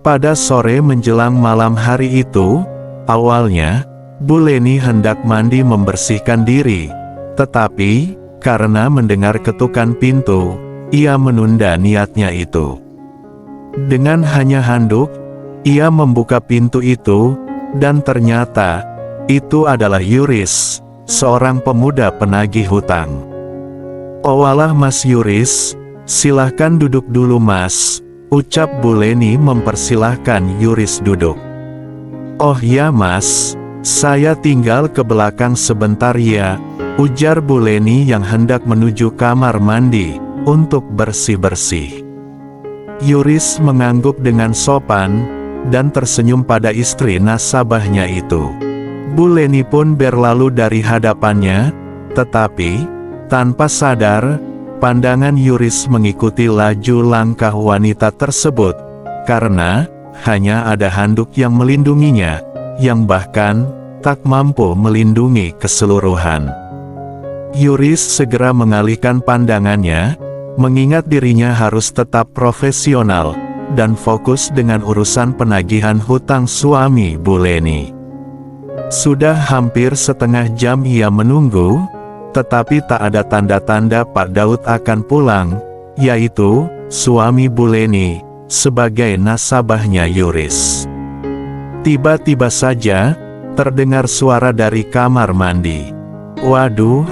Pada sore menjelang malam hari itu, awalnya, Bu Leni hendak mandi membersihkan diri. Tetapi, karena mendengar ketukan pintu, ia menunda niatnya itu. Dengan hanya handuk, ia membuka pintu itu, dan ternyata, itu adalah Yuris, seorang pemuda penagih hutang. "Owalah Mas Yuris, silahkan duduk dulu Mas," ucap Bu Leni mempersilahkan Yuris duduk. "Oh ya Mas, saya tinggal ke belakang sebentar ya," ujar Bu Leni yang hendak menuju kamar mandi, untuk bersih-bersih. Yuris mengangguk dengan sopan, dan tersenyum pada istri nasabahnya itu. Bu Leni pun berlalu dari hadapannya, tetapi, tanpa sadar, pandangan Yuris mengikuti laju langkah wanita tersebut, karena, hanya ada handuk yang melindunginya, yang bahkan, tak mampu melindungi keseluruhan. Yuris segera mengalihkan pandangannya, mengingat dirinya harus tetap profesional, dan fokus dengan urusan penagihan hutang suami Bu Leni. Sudah hampir setengah jam ia menunggu, tetapi tak ada tanda-tanda Pak Daud akan pulang, yaitu, suami Bu Leni, sebagai nasabahnya Yuris. Tiba-tiba saja, terdengar suara dari kamar mandi. "Waduh,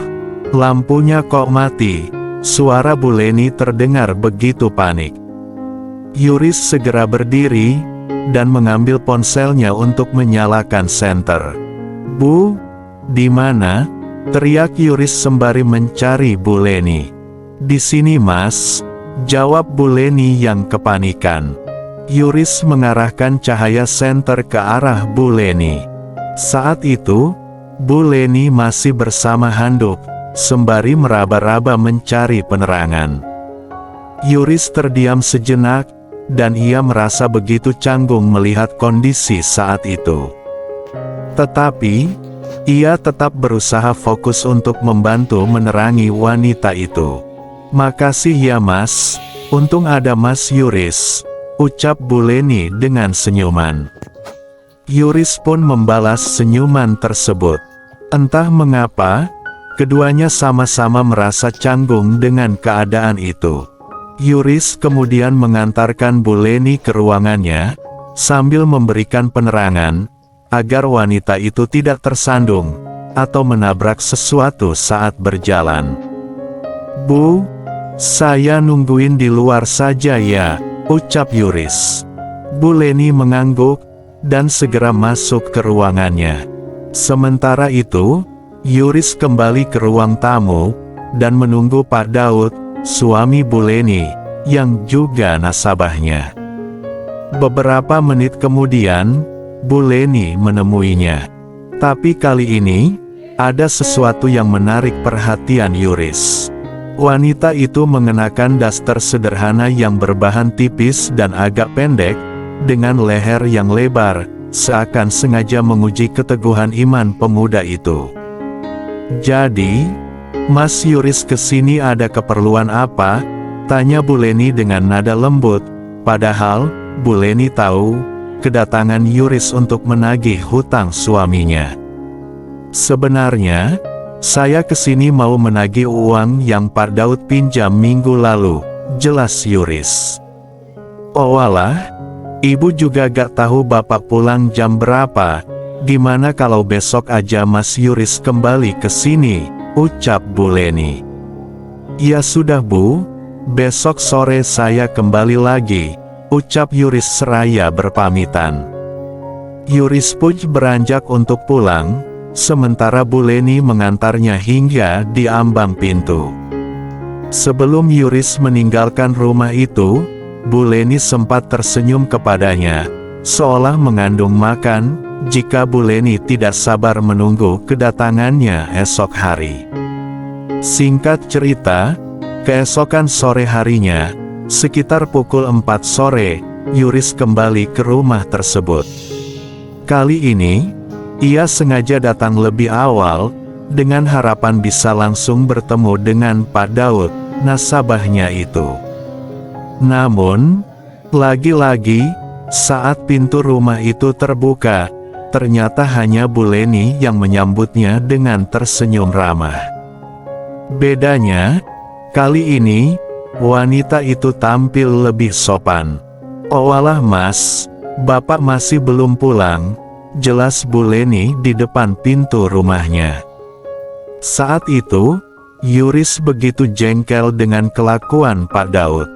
lampunya kok mati?" Suara Bu Leni terdengar begitu panik. Yuris segera berdiri, dan mengambil ponselnya untuk menyalakan senter. "Bu, di mana?" teriak Yuris sembari mencari Bu Leni. "Di sini Mas," jawab Bu Leni yang kepanikan. Yuris mengarahkan cahaya senter ke arah Bu Leni. Saat itu, Bu Leni masih bersama handuk, sembari meraba-raba mencari penerangan. Yuris terdiam sejenak, dan ia merasa begitu canggung melihat kondisi saat itu. Tetapi, ia tetap berusaha fokus untuk membantu menerangi wanita itu. "Makasih ya Mas, untung ada Mas Yuris," ucap Bu Leni dengan senyuman. Yuris pun membalas senyuman tersebut. Entah mengapa, keduanya sama-sama merasa canggung dengan keadaan itu. Yuris kemudian mengantarkan Bu Leni ke ruangannya, sambil memberikan penerangan, agar wanita itu tidak tersandung, atau menabrak sesuatu saat berjalan. "Bu, saya nungguin di luar saja ya," ucap Yuris. Bu Leni mengangguk, dan segera masuk ke ruangannya. Sementara itu, Yuris kembali ke ruang tamu, dan menunggu Pak Daud, suami Bu Leni, yang juga nasabahnya. Beberapa menit kemudian, Bu Leni menemuinya. Tapi kali ini, ada sesuatu yang menarik perhatian Yuris. Wanita itu mengenakan daster sederhana yang berbahan tipis dan agak pendek, dengan leher yang lebar, seakan sengaja menguji keteguhan iman pemuda itu. "Jadi, Mas Yuris kesini ada keperluan apa?" tanya Bu Leni dengan nada lembut, padahal, Bu Leni tahu, kedatangan Yuris untuk menagih hutang suaminya. "Sebenarnya, saya kesini mau menagih uang yang Pak Daud pinjam minggu lalu," jelas Yuris. "Owalah, Ibu juga gak tahu Bapak pulang jam berapa, gimana kalau besok aja Mas Yuris kembali ke sini," ucap Bu Leni. "Ya sudah Bu, besok sore saya kembali lagi," ucap Yuris seraya berpamitan. Yuris pun beranjak untuk pulang, sementara Bu Leni mengantarnya hingga di ambang pintu. Sebelum Yuris meninggalkan rumah itu, Bu Leni sempat tersenyum kepadanya, seolah mengandung makan, jika Bu Leni tidak sabar menunggu kedatangannya esok hari. Singkat cerita, keesokan sore harinya, sekitar pukul 4 sore, Yuris kembali ke rumah tersebut. Kali ini, ia sengaja datang lebih awal, dengan harapan bisa langsung bertemu dengan Pak Daud, nasabahnya itu. Namun, lagi-lagi, Saat pintu rumah itu terbuka, ternyata hanya Buleni yang menyambutnya dengan tersenyum ramah. Bedanya, kali ini, wanita itu tampil lebih sopan. "Oh alah Mas, Bapak masih belum pulang," jelas Buleni di depan pintu rumahnya. Saat itu, Yuris begitu jengkel dengan kelakuan Pak Daud.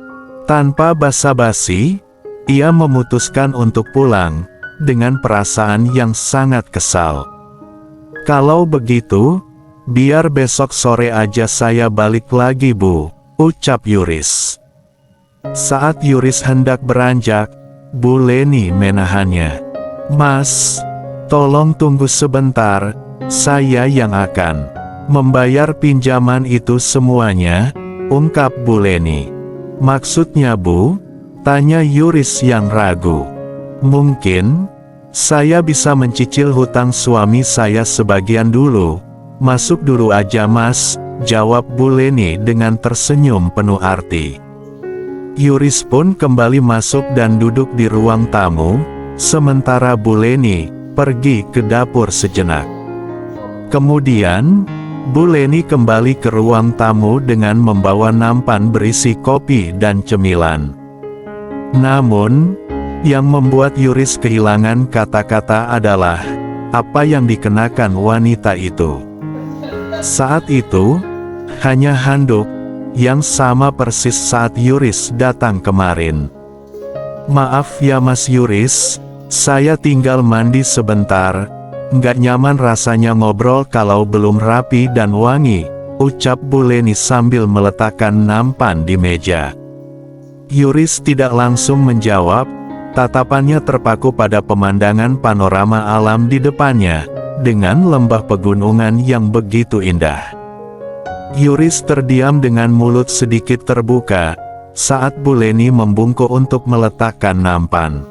Tanpa basa-basi, ia memutuskan untuk pulang, dengan perasaan yang sangat kesal. "Kalau begitu, biar besok sore aja saya balik lagi Bu," ucap Yuris. Saat Yuris hendak beranjak, Buleni menahannya. "Mas, tolong tunggu sebentar, saya yang akan membayar pinjaman itu semuanya," ungkap Buleni. "Maksudnya Bu?" tanya Yuris yang ragu. "Mungkin, saya bisa mencicil hutang suami saya sebagian dulu. Masuk dulu aja Mas," jawab Buleni dengan tersenyum penuh arti. Yuris pun kembali masuk dan duduk di ruang tamu, sementara Buleni pergi ke dapur sejenak. Kemudian, Buleni kembali ke ruang tamu dengan membawa nampan berisi kopi dan cemilan. Namun, yang membuat Yuris kehilangan kata-kata adalah apa yang dikenakan wanita itu. Saat itu, hanya handuk yang sama persis saat Yuris datang kemarin. "Maaf ya Mas Yuris, saya tinggal mandi sebentar, nggak nyaman rasanya ngobrol kalau belum rapi dan wangi," ucap Buleni sambil meletakkan nampan di meja. Yuris tidak langsung menjawab, tatapannya terpaku pada pemandangan panorama alam di depannya, dengan lembah pegunungan yang begitu indah. Yuris terdiam dengan mulut sedikit terbuka, saat Buleni membungkuk untuk meletakkan nampan.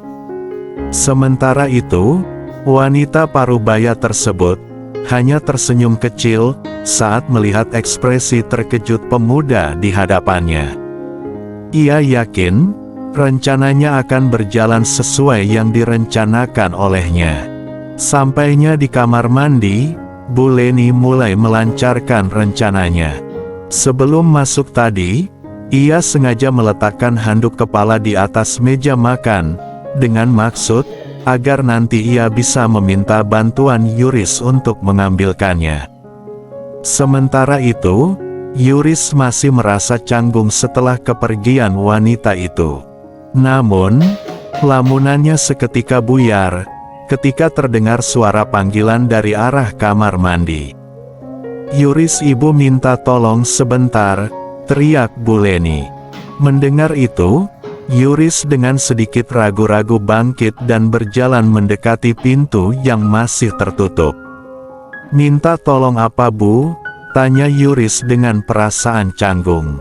Sementara itu, wanita parubaya tersebut hanya tersenyum kecil saat melihat ekspresi terkejut pemuda di hadapannya. Ia yakin, rencananya akan berjalan sesuai yang direncanakan olehnya. Sampainya di kamar mandi, Buleni mulai melancarkan rencananya. Sebelum masuk tadi, ia sengaja meletakkan handuk kepala di atas meja makan, dengan maksud, agar nanti ia bisa meminta bantuan Yuris untuk mengambilkannya. Sementara itu, Yuris masih merasa canggung setelah kepergian wanita itu. Namun, lamunannya seketika buyar, ketika terdengar suara panggilan dari arah kamar mandi. "Yuris, ibu minta tolong sebentar," teriak Buleni. Mendengar itu, Yuris dengan sedikit ragu-ragu bangkit dan berjalan mendekati pintu yang masih tertutup. "Minta tolong apa Bu?" tanya Yuris dengan perasaan canggung.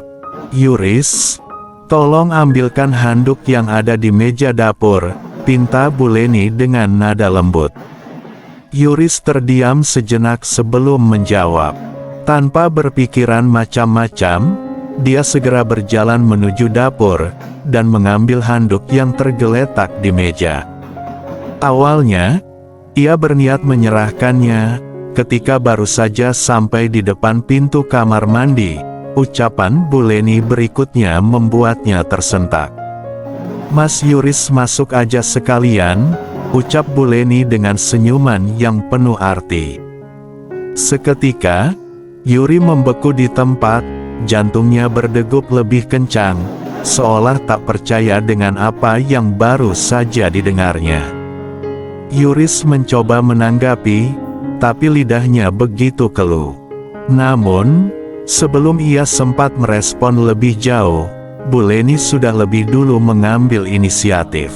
"Yuris, tolong ambilkan handuk yang ada di meja dapur," pinta Buleni dengan nada lembut. Yuris terdiam sejenak sebelum menjawab. Tanpa berpikiran macam-macam, dia segera berjalan menuju dapur, dan mengambil handuk yang tergeletak di meja. Awalnya, ia berniat menyerahkannya, ketika baru saja sampai di depan pintu kamar mandi, ucapan Buleni berikutnya membuatnya tersentak. "Mas Yuris, masuk aja sekalian," ucap Buleni dengan senyuman yang penuh arti. Seketika, Yuri membeku di tempat, jantungnya berdegup lebih kencang, seolah tak percaya dengan apa yang baru saja didengarnya. Yuris mencoba menanggapi, tapi lidahnya begitu keluh. Namun, sebelum ia sempat merespon lebih jauh, Buleni sudah lebih dulu mengambil inisiatif.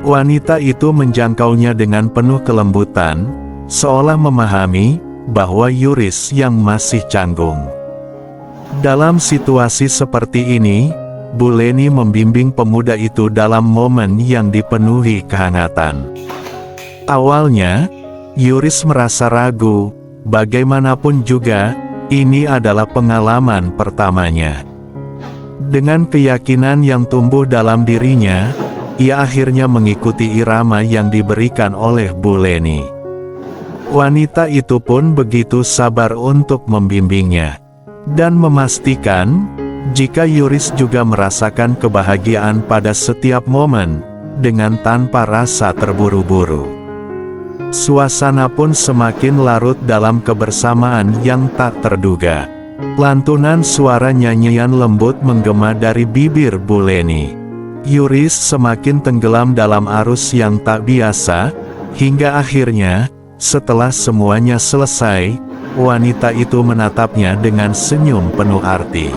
Wanita itu menjangkaunya dengan penuh kelembutan, seolah memahami bahwa Yuris yang masih canggung. Dalam situasi seperti ini, Buleni membimbing pemuda itu dalam momen yang dipenuhi kehangatan. Awalnya, Yuris merasa ragu, bagaimanapun juga, ini adalah pengalaman pertamanya. Dengan keyakinan yang tumbuh dalam dirinya, ia akhirnya mengikuti irama yang diberikan oleh Bu Leni. Wanita itu pun begitu sabar untuk membimbingnya, dan memastikan, jika Yuris juga merasakan kebahagiaan pada setiap momen, dengan tanpa rasa terburu-buru. Suasana pun semakin larut dalam kebersamaan yang tak terduga. Lantunan suara nyanyian lembut menggema dari bibir Bu Leni. Yuris semakin tenggelam dalam arus yang tak biasa, hingga akhirnya, setelah semuanya selesai, wanita itu menatapnya dengan senyum penuh arti.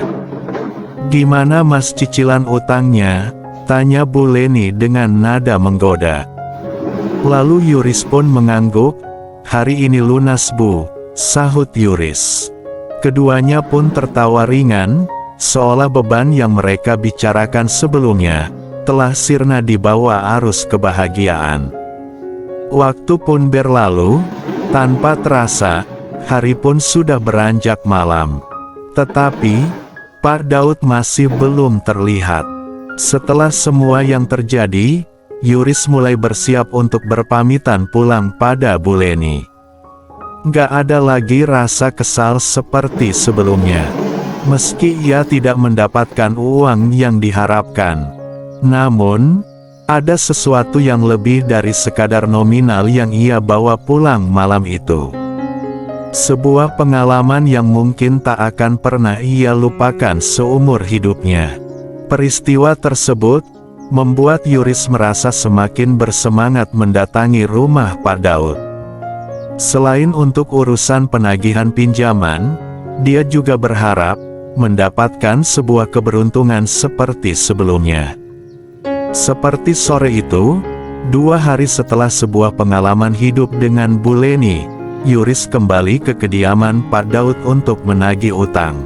"Gimana Mas cicilan utangnya?" tanya Bu Leni dengan nada menggoda. Lalu Yuris pun mengangguk. "Hari ini lunas Bu," sahut Yuris. Keduanya pun tertawa ringan, seolah beban yang mereka bicarakan sebelumnya telah sirna di bawah arus kebahagiaan. Waktu pun berlalu, tanpa terasa, hari pun sudah beranjak malam. Tetapi, Pak Daud masih belum terlihat. Setelah semua yang terjadi, Yuris mulai bersiap untuk berpamitan pulang pada Bu Leni. Gak ada lagi rasa kesal seperti sebelumnya. Meski ia tidak mendapatkan uang yang diharapkan. Namun, ada sesuatu yang lebih dari sekadar nominal yang ia bawa pulang malam itu. Sebuah pengalaman yang mungkin tak akan pernah ia lupakan seumur hidupnya. Peristiwa tersebut membuat Yuris merasa semakin bersemangat mendatangi rumah Pak Daud. Selain untuk urusan penagihan pinjaman, dia juga berharap mendapatkan sebuah keberuntungan seperti sebelumnya. Seperti sore itu, 2 hari setelah sebuah pengalaman hidup dengan Bu Leni, Yuris kembali ke kediaman Pak Daud untuk menagih utang.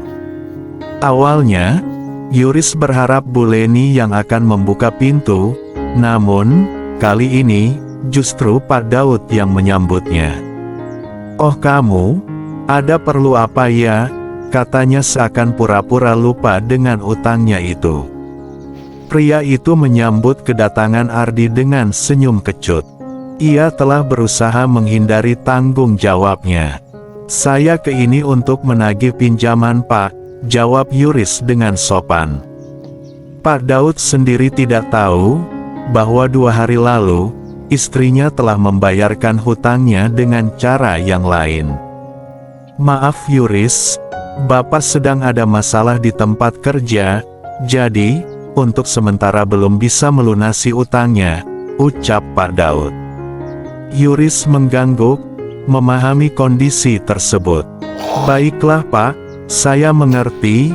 Awalnya, Yuris berharap Bu Leni yang akan membuka pintu, namun, kali ini, justru Pak Daud yang menyambutnya. "Oh kamu, ada perlu apa ya?" katanya seakan pura-pura lupa dengan utangnya itu. Pria itu menyambut kedatangan Ardi dengan senyum kecut. Ia telah berusaha menghindari tanggung jawabnya. "Saya ke ini untuk menagih pinjaman Pak," jawab Yuris dengan sopan. Pak Daud sendiri tidak tahu, bahwa 2 hari lalu, istrinya telah membayarkan hutangnya dengan cara yang lain. "Maaf Yuris, Bapak sedang ada masalah di tempat kerja, jadi, untuk sementara belum bisa melunasi utangnya," ucap Pak Daud. Yuris mengangguk, memahami kondisi tersebut. "Baiklah Pak, saya mengerti.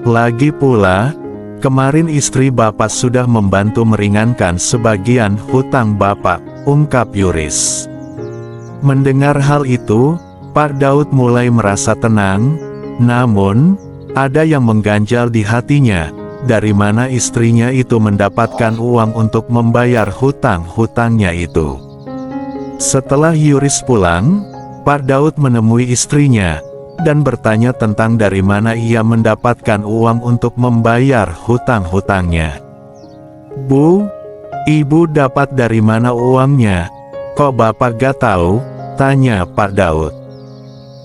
Lagi pula, kemarin istri Bapak sudah membantu meringankan sebagian hutang Bapak," ungkap Yuris. Mendengar hal itu, Pak Daud mulai merasa tenang, namun, ada yang mengganjal di hatinya, dari mana istrinya itu mendapatkan uang untuk membayar hutang-hutangnya itu. Setelah Yuris pulang, Pak Daud menemui istrinya, dan bertanya tentang dari mana ia mendapatkan uang untuk membayar hutang-hutangnya. "Bu, Ibu dapat dari mana uangnya? Kok Bapak gak tahu?" tanya Pak Daud.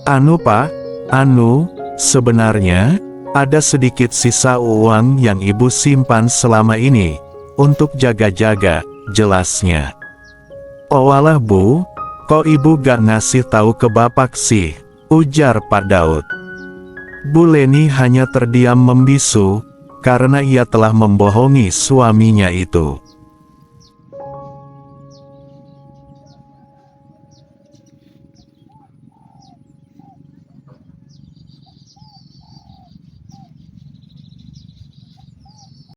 "Anu Pak, sebenarnya, ada sedikit sisa uang yang Ibu simpan selama ini, untuk jaga-jaga," jelasnya. "Oh walah Bu, kok Ibu gak ngasih tahu ke Bapak sih?" ujar Pak Daud. Bu Leni hanya terdiam membisu, karena ia telah membohongi suaminya itu.